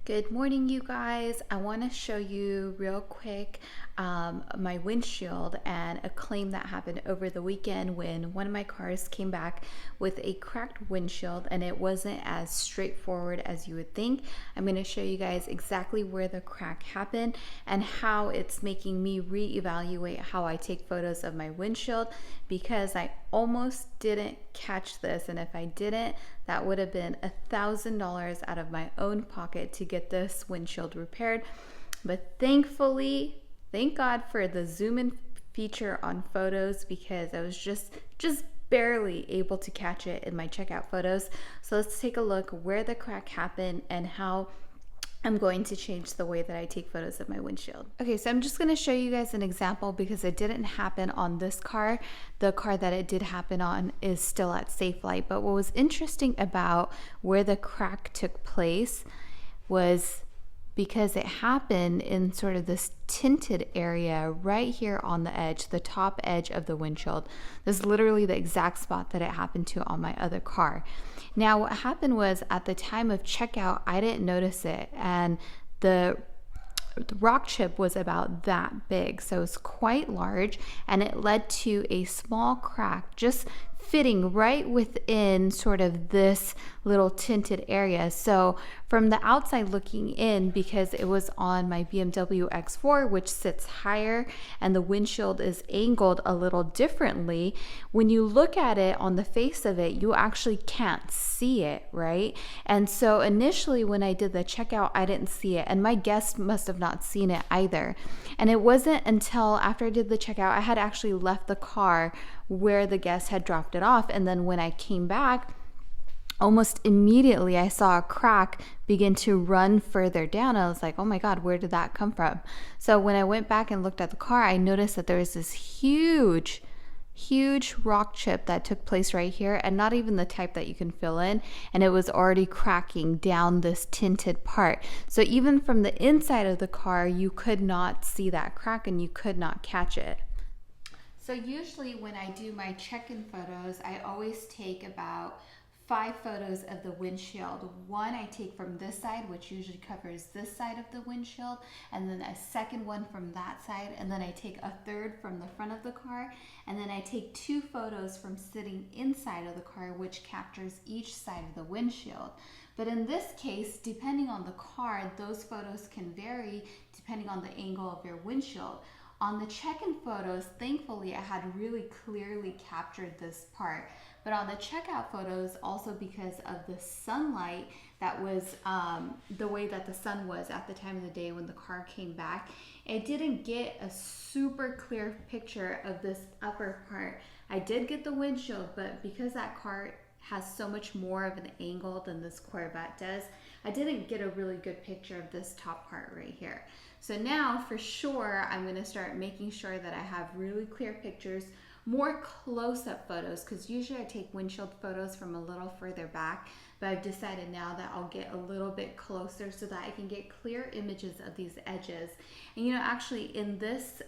Good morning, you guys. I want to show you real quick my windshield and a claim that happened over the weekend when one of my cars came back with a cracked windshield, and it wasn't as straightforward as you would think. I'm going to show you guys exactly where the crack happened and how it's making me reevaluate how I take photos of my windshield, because I almost didn't catch this, and if I didn't, that would have been $1,000 out of my own pocket to get this windshield repaired. But thankfully, thank God for the zoom in feature on photos, because I was just barely able to catch it in my checkout photos. So let's take a look where the crack happened and how I'm going to change the way that I take photos of my windshield. Okay, so I'm just going to show you guys an example because it didn't happen on this car. The car that it did happen on is still at Safelite. But what was interesting about where the crack took place was because it happened in sort of this tinted area right here on the edge, the top edge of the windshield. This is literally the exact spot that it happened to on my other car. Now, what happened was at the time of checkout, I didn't notice it, and the rock chip was about that big, so it's quite large, and it led to a small crack just fitting right within sort of this little tinted area. So from the outside looking in, because it was on my BMW X4, which sits higher and the windshield is angled a little differently, when you look at it on the face of it, you actually can't see it, right? And so initially when I did the checkout, I didn't see it, and my guest must have not seen it either. And it wasn't until after I did the checkout, I had actually left the car where the guest had dropped it off, and then when I came back, almost immediately I saw a crack begin to run further down. I was like, oh my God, where did that come from? So when I went back and looked at the car, I noticed that there was this huge rock chip that took place right here, and not even the type that you can fill in, and it was already cracking down this tinted part. So even from the inside of the car, you could not see that crack and you could not catch it. So usually when I do my check-in photos, I always take about 5 photos of the windshield. One I take from this side, which usually covers this side of the windshield, and then a second one from that side, and then I take a third from the front of the car, and then I take 2 photos from sitting inside of the car, which captures each side of the windshield. But in this case, depending on the car, those photos can vary depending on the angle of your windshield. On the check-in photos, thankfully, I had really clearly captured this part. But on the checkout photos, also because of the sunlight, that was the way that the sun was at the time of the day when the car came back, it didn't get a super clear picture of this upper part. I did get the windshield, but because that car has so much more of an angle than this Corvette does, I didn't get a really good picture of this top part right here. So now for sure, I'm gonna start making sure that I have really clear pictures, more close-up photos, because usually I take windshield photos from a little further back, but I've decided now that I'll get a little bit closer so that I can get clear images of these edges. And you know, actually in this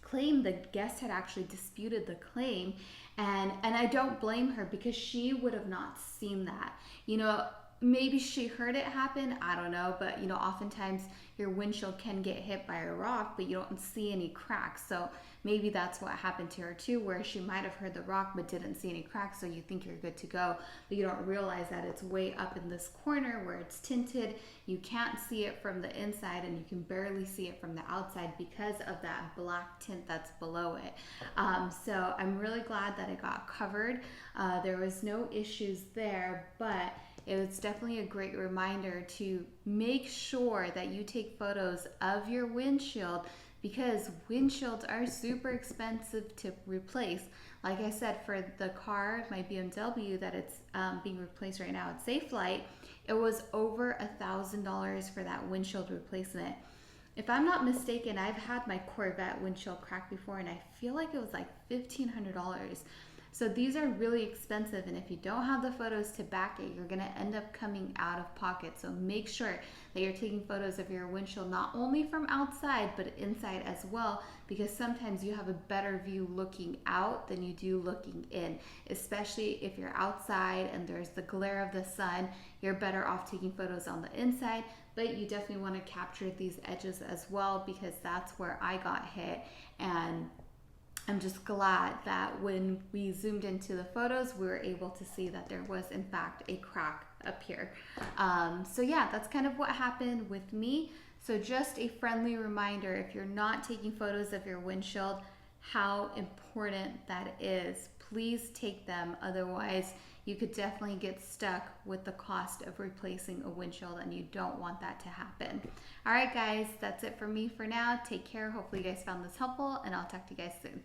claim, the guest had actually disputed the claim, and I don't blame her, because she would have not seen that. You know, maybe she heard it happen, I don't know, but you know, oftentimes your windshield can get hit by a rock, but you don't see any cracks. So maybe that's what happened to her too, where she might have heard the rock but didn't see any cracks, so you think you're good to go, but you don't realize that it's way up in this corner where it's tinted. You can't see it from the inside, and you can barely see it from the outside because of that black tint that's below it. So I'm really glad that it got covered. There was no issues there, but it was definitely a great reminder to make sure that you take photos of your windshield, because windshields are super expensive to replace. Like I said, for the car, my BMW, that it's being replaced right now at Safelite, it was over $1,000 for that windshield replacement. If I'm not mistaken, I've had my Corvette windshield cracked before, and I feel like it was like $1,500. So these are really expensive, and if you don't have the photos to back it, you're gonna end up coming out of pocket. So make sure that you're taking photos of your windshield not only from outside, but inside as well, because sometimes you have a better view looking out than you do looking in, especially if you're outside and there's the glare of the sun. You're better off taking photos on the inside, but you definitely want to capture these edges as well, because that's where I got hit. And I'm just glad that when we zoomed into the photos, we were able to see that there was in fact a crack up here. So yeah, that's kind of what happened with me. So just a friendly reminder, if you're not taking photos of your windshield, how important that is. Please take them, otherwise you could definitely get stuck with the cost of replacing a windshield, and you don't want that to happen. All right guys, that's it for me for now. Take care. Hopefully you guys found this helpful, and I'll talk to you guys soon.